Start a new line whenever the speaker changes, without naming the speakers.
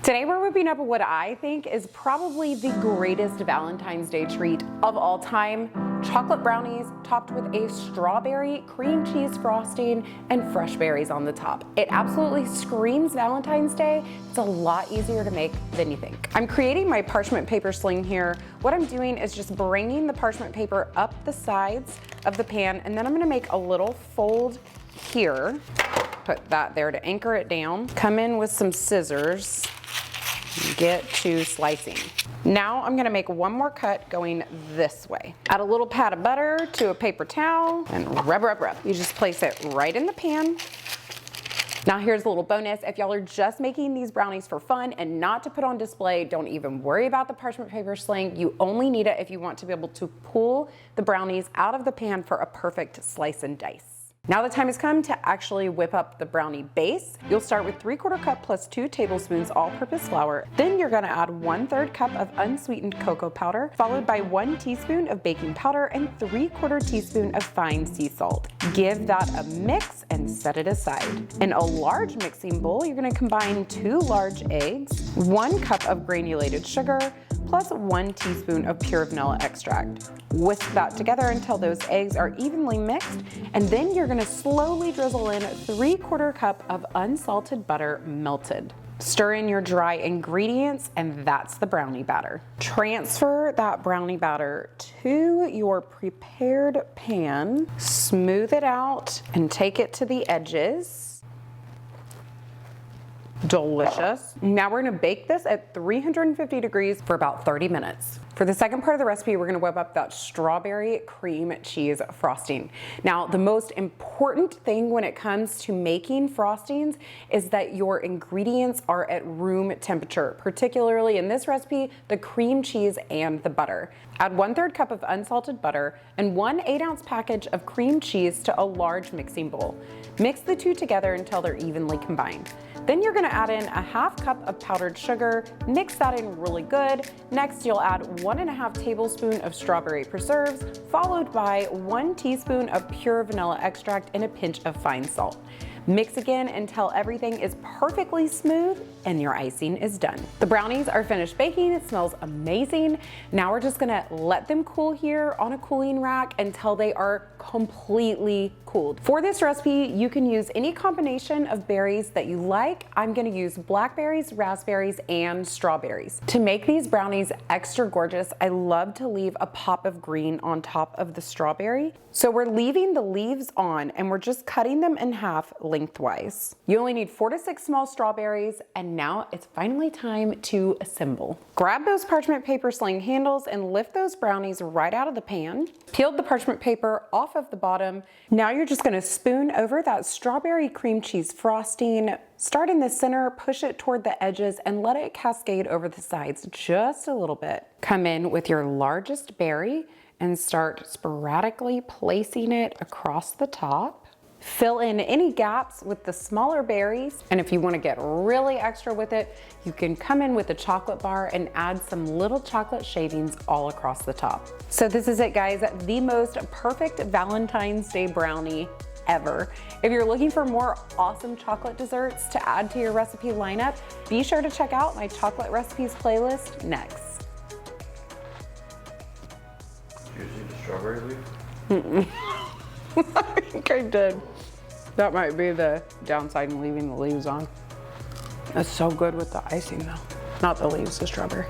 Today we're whipping up what I think is probably the greatest Valentine's Day treat of all time. Chocolate brownies topped with a strawberry cream cheese frosting and fresh berries on the top. It absolutely screams Valentine's Day. It's a lot easier to make than you think. I'm creating my parchment paper sling here. What I'm doing is just bringing the parchment paper up the sides of the pan, and then I'm gonna make a little fold here. Put that there to anchor it down. Come in with some scissors. Get to slicing. Now I'm gonna make one more cut going this way. Add a little pat of butter to a paper towel and rub, rub, rub. You just place it right in the pan. Now here's a little bonus. If y'all are just making these brownies for fun and not to put on display, don't even worry about the parchment paper sling. You only need it if you want to be able to pull the brownies out of the pan for a perfect slice and dice. Now the time has come to actually whip up the brownie base. You'll start with 3/4 cup plus 2 tablespoons all-purpose flour. Then you're gonna add 1/3 cup of unsweetened cocoa powder, followed by 1 teaspoon of baking powder and 3/4 teaspoon of fine sea salt. Give that a mix and set it aside. In a large mixing bowl, you're gonna combine 2 large eggs, 1 cup of granulated sugar, plus 1 teaspoon of pure vanilla extract. Whisk that together until those eggs are evenly mixed, and then you're gonna slowly drizzle in 3/4 cup of unsalted butter melted. Stir in your dry ingredients, and that's the brownie batter. Transfer that brownie batter to your prepared pan, smooth it out, and take it to the edges. Delicious. Now we're gonna bake this at 350 degrees for about 30 minutes. For the second part of the recipe, we're gonna whip up that strawberry cream cheese frosting. Now, the most important thing when it comes to making frostings is that your ingredients are at room temperature, particularly in this recipe, the cream cheese and the butter. Add 1/3 cup of unsalted butter and 1 8-ounce package of cream cheese to a large mixing bowl. Mix the two together until they're evenly combined. Then you're gonna add in a 1/2 cup of powdered sugar, mix that in really good. Next, you'll add 1.5 tablespoons of strawberry preserves, followed by 1 teaspoon of pure vanilla extract and a pinch of fine salt. Mix again until everything is perfectly smooth and your icing is done. The brownies are finished baking. It smells amazing. Now we're just gonna let them cool here on a cooling rack until they are completely cooled. For this recipe, you can use any combination of berries that you like. I'm gonna use blackberries, raspberries, and strawberries. To make these brownies extra gorgeous, I love to leave a pop of green on top of the strawberry. So we're leaving the leaves on and we're just cutting them in half lengthwise. You only need 4 to 6 small strawberries, and now it's finally time to assemble. Grab those parchment paper sling handles and lift those brownies right out of the pan. Peel the parchment paper off of the bottom. Now you're just gonna spoon over that strawberry cream cheese frosting. Start in the center, push it toward the edges, and let it cascade over the sides just a little bit. Come in with your largest berry and start sporadically placing it across the top. Fill in any gaps with the smaller berries, and if you want to get really extra with it, you can come in with a chocolate bar and add some little chocolate shavings all across the top. So this is it, guys, the most perfect Valentine's Day brownie ever. If you're looking for more awesome chocolate desserts to add to your recipe lineup, be sure to check out my chocolate recipes playlist next.
Did you see the strawberry leaf?
Mm-mm. I think I did. That might be the downside in leaving the leaves on. It's so good with the icing though. Not the leaves, the strawberry.